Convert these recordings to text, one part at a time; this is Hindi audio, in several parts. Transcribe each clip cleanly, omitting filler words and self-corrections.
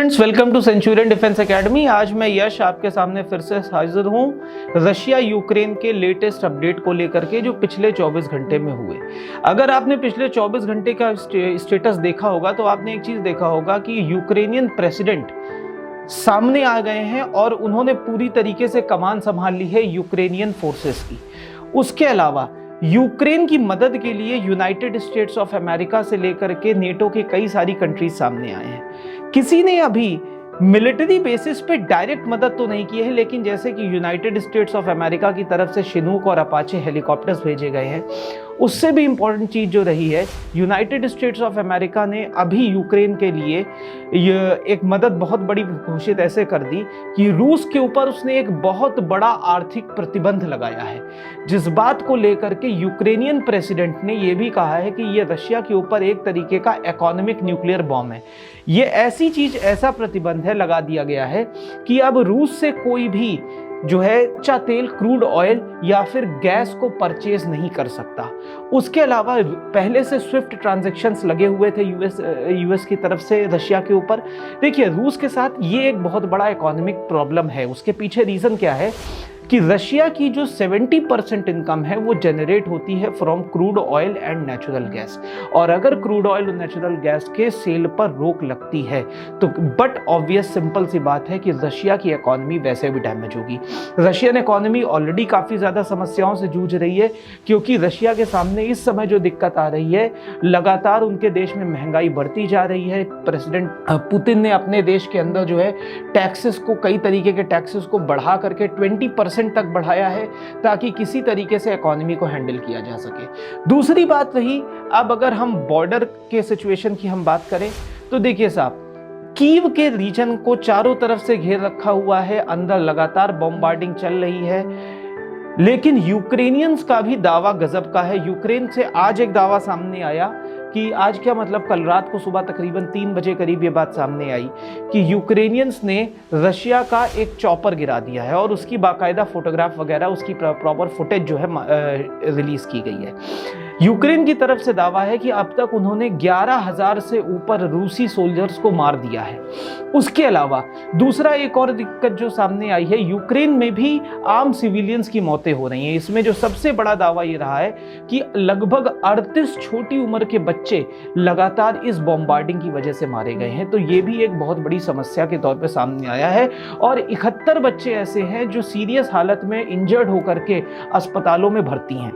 Friends, welcome to Centurion Defence Academy. आज मैं यश आपके सामने फिर से हाजिर हूँ रशिया यूक्रेन के लेटेस्ट अपडेट को लेकर के, जो पिछले 24 घंटे में हुए। अगर आपने पिछले 24 घंटे का स्टेटस देखा होगा तो आपने एक चीज देखा होगा कि यूक्रेनियन प्रेसिडेंट सामने आ गए हैं और उन्होंने पूरी तरीके से कमान संभाल ली है यूक्रेनियन फोर्सेस की। उसके अलावा यूक्रेन की मदद के लिए यूनाइटेड स्टेट्स ऑफ अमेरिका से लेकर के नेटो के कई सारी कंट्रीज सामने आए हैं। किसी ने अभी मिलिट्री बेसिस पे डायरेक्ट मदद तो नहीं की है, लेकिन जैसे कि यूनाइटेड स्टेट्स ऑफ अमेरिका की तरफ से शिनूक और अपाचे हेलीकॉप्टर्स भेजे गए हैं, उससे भी इंपॉर्टेंट चीज जो रही है, यूनाइटेड स्टेट्स ऑफ अमेरिका ने अभी यूक्रेन के लिए एक मदद बहुत बड़ी घोषित ऐसे कर दी कि रूस के ऊपर उसने एक बहुत बड़ा आर्थिक प्रतिबंध लगाया है, जिस बात को लेकर के यूक्रेनियन प्रेसिडेंट ने यह भी कहा है कि यह रशिया के ऊपर एक तरीके का इकोनॉमिक न्यूक्लियर बॉम्ब है। ये ऐसी चीज, ऐसा प्रतिबंध है लगा दिया गया है कि अब रूस से कोई भी जो है कच्चा तेल, क्रूड ऑयल या फिर गैस को परचेज नहीं कर सकता। उसके अलावा पहले से स्विफ्ट ट्रांजैक्शंस लगे हुए थे यूएस की तरफ से रशिया के ऊपर। देखिए, रूस के साथ ये एक बहुत बड़ा इकोनॉमिक प्रॉब्लम है। उसके पीछे रीजन क्या है कि रशिया की जो 70% इनकम है वो जनरेट होती है from crude oil and natural gas, और अगर क्रूड ऑयल और नेचुरल गैस के सेल पर रोक लगती है तो बट ऑब्वियस सिंपल सी बात है कि रशिया की इकोनॉमी वैसे भी डैमेज होगी। रशियन इकोनॉमी ऑलरेडी काफ़ी ज़्यादा समस्याओं से जूझ रही है, क्योंकि रशिया के सामने इस समय जो दिक्कत आ रही है, लगातार उनके देश में महंगाई बढ़ती जा रही है। प्रेसिडेंट पुतिन ने अपने देश के अंदर जो है टैक्सेस को, कई तरीके के टैक्सेस को बढ़ा करके 20% तक बढ़ाया है, ताकि किसी तरीके से इकोनॉमी को हैंडल किया जा सके। दूसरी बात रही, अब अगर हम बॉर्डर के सिचुएशन की हम बात करें तो देखिए साहब, कीव के रीजन को चारों तरफ से घेर रखा हुआ है, अंदर लगातार बॉम्बार्डिंग चल रही है, लेकिन यूक्रेनियंस का भी दावा गजब का है। यूक्रेन से आज एक दावा सामने आया कि आज क्या मतलब, कल रात को सुबह तकरीबन 3 बजे करीब ये बात सामने आई कि यूक्रेनियंस ने रशिया का एक चॉपर गिरा दिया है और उसकी बाकायदा फोटोग्राफ वगैरह, उसकी प्रॉपर फुटेज जो है रिलीज की गई है। यूक्रेन की तरफ से दावा है कि अब तक उन्होंने 11,000 से ऊपर रूसी सोल्जर्स को मार दिया है। उसके अलावा दूसरा एक और दिक्कत जो सामने आई है, यूक्रेन में भी आम सिविलियंस की मौतें हो रही हैं। इसमें जो सबसे बड़ा दावा ये रहा है कि लगभग 38 छोटी उम्र के बच्चे लगातार इस बॉम्बार्डिंग की वजह से मारे गए हैं। तो ये भी एक बहुत बड़ी समस्या के तौर पे सामने आया है, और 71 बच्चे ऐसे हैं जो सीरियस हालत में इंजर्ड होकर के अस्पतालों में भर्ती हैं।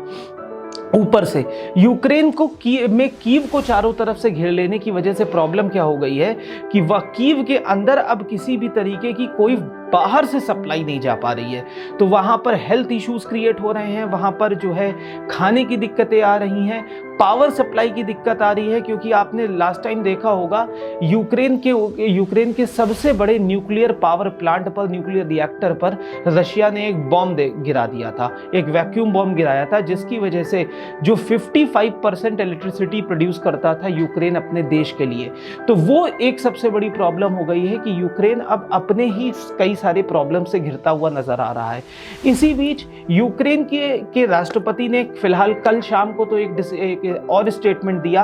ऊपर से यूक्रेन को कीव को चारों तरफ से घेर लेने की वजह से प्रॉब्लम क्या हो गई है कि वह कीव के अंदर अब किसी भी तरीके की कोई बाहर से सप्लाई नहीं जा पा रही है। तो वहाँ पर हेल्थ इश्यूज क्रिएट हो रहे हैं, वहाँ पर जो है खाने की दिक्कतें आ रही हैं, पावर सप्लाई की दिक्कत आ रही है, क्योंकि आपने लास्ट टाइम देखा होगा यूक्रेन के सबसे बड़े न्यूक्लियर पावर प्लांट पर, न्यूक्लियर रिएक्टर पर रशिया ने एक बॉम्ब गिरा दिया था, एक वैक्यूम बॉम्ब गिराया था, जिसकी वजह से जो 55% इलेक्ट्रिसिटी प्रोड्यूस करता था यूक्रेन अपने देश के लिए, तो वो एक सबसे बड़ी प्रॉब्लम हो गई है कि यूक्रेन अब अपने ही कई सारे प्रॉब्लम से घिरता हुआ नजर आ रहा है। इसी बीच यूक्रेन के राष्ट्रपति ने फिलहाल कल शाम को तो एक और स्टेटमेंट दिया।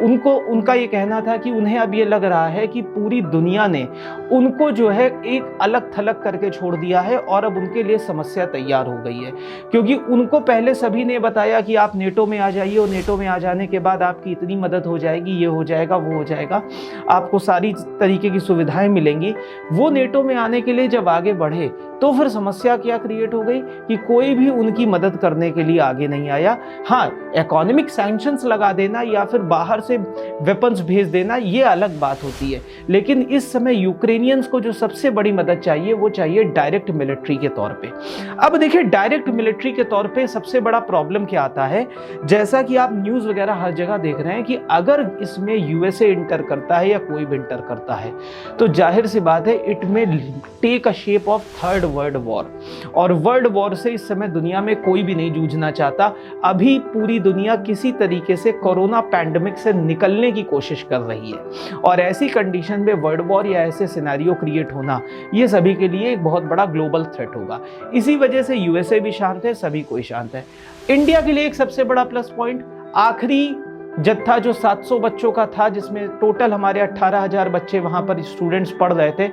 उनका ये कहना था कि उन्हें अब ये लग रहा है कि पूरी दुनिया ने उनको जो है एक अलग थलग करके छोड़ दिया है, और अब उनके लिए समस्या तैयार हो गई है, क्योंकि उनको पहले सभी ने बताया कि आप नेटो में आ जाइए, और नेटो में आ जाने के बाद आपकी इतनी मदद हो जाएगी, ये हो जाएगा, वो हो जाएगा, आपको सारी तरीके की सुविधाएं मिलेंगी। वो नेटो में आने के लिए जब आगे बढ़े तो फिर समस्या क्या क्रिएट हो गई कि कोई भी उनकी मदद करने के लिए आगे नहीं आया। हाँ, इकोनॉमिक सैंक्शंस लगा देना या फिर बाहर से वेपन्स भेज देना, ये अलग बात होती है, लेकिन इस समय यूक्रेनियंस को जो सबसे बड़ी मदद चाहिए वो चाहिए डायरेक्ट मिलिट्री के तौर पे। अब देखिए, डायरेक्ट मिलिट्री के तौर पे सबसे बड़ा प्रॉब्लम क्या आता है, जैसा कि आप न्यूज़ वगैरह हर जगह देख रहे हैं कि अगर इसमें यूएसए इंटर करता है या कोई भी इंटर करता है तो जाहिर सी बात है it may take a shape of third world war, और वर्ल्ड वॉर से इस समय दुनिया में कोई भी नहीं जूझना चाहता। अभी पूरी दुनिया किसी तरीके से कोरोना पैंडेमिक से निकलने की कोशिश कर रही है, और ऐसी कंडीशन में वर्ल्ड वॉर या ऐसे सिनेरियो क्रिएट होना ये सभी के लिए एक बहुत बड़ा ग्लोबल थ्रेट होगा। इसी वजह से यूएसए भी शांत है, सभी कोई शांत है। इंडिया के लिए एक सबसे बड़ा प्लस पॉइंट, आखिरी जत्था जो 700 बच्चों का था, जिसमें टोटल हमारे 18,000 बच्चे वहां पर स्टूडेंट्स पढ़ रहे थे,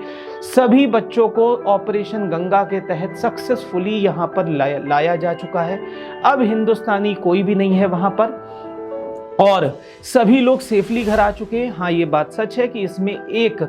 सभी बच्चों को ऑपरेशन गंगा के तहत सक्सेसफुली यहां पर लाया जा चुका है। अब हिंदुस्तानी कोई भी नहीं है वहां पर और सभी लोग सेफली घर आ चुके हैं। हाँ, ये बात सच है कि इसमें एक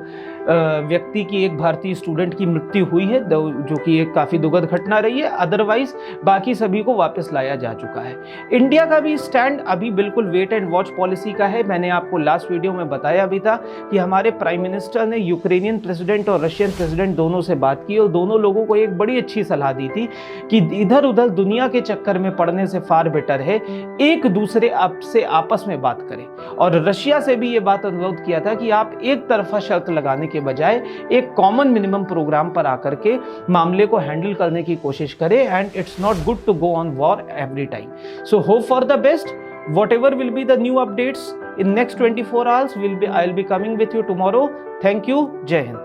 व्यक्ति की, एक भारतीय स्टूडेंट की मृत्यु हुई है, जो कि एक काफ़ी दुखद घटना रही है। अदरवाइज बाकी सभी को वापस लाया जा चुका है। इंडिया का भी स्टैंड अभी बिल्कुल वेट एंड वॉच पॉलिसी का है। मैंने आपको लास्ट वीडियो में बताया भी था कि हमारे प्राइम मिनिस्टर ने यूक्रेनियन प्रेसिडेंट और रशियन प्रेसिडेंट दोनों से बात की और दोनों लोगों को एक बड़ी अच्छी सलाह दी थी कि इधर उधर दुनिया के चक्कर में पड़ने से फार बेटर है एक दूसरे से आपस में बात करें। और रशिया से भी ये बात अनुरोध किया था कि आप एक तरफा शर्त लगाने के बजाय एक कॉमन मिनिमम प्रोग्राम पर आकर के मामले को हैंडल करने की कोशिश करें। And it's not good to go on war every time. So hope for the best. Whatever will be the new updates in next 24 hours, I'll be coming with you tomorrow. Thank you. Jai Hind.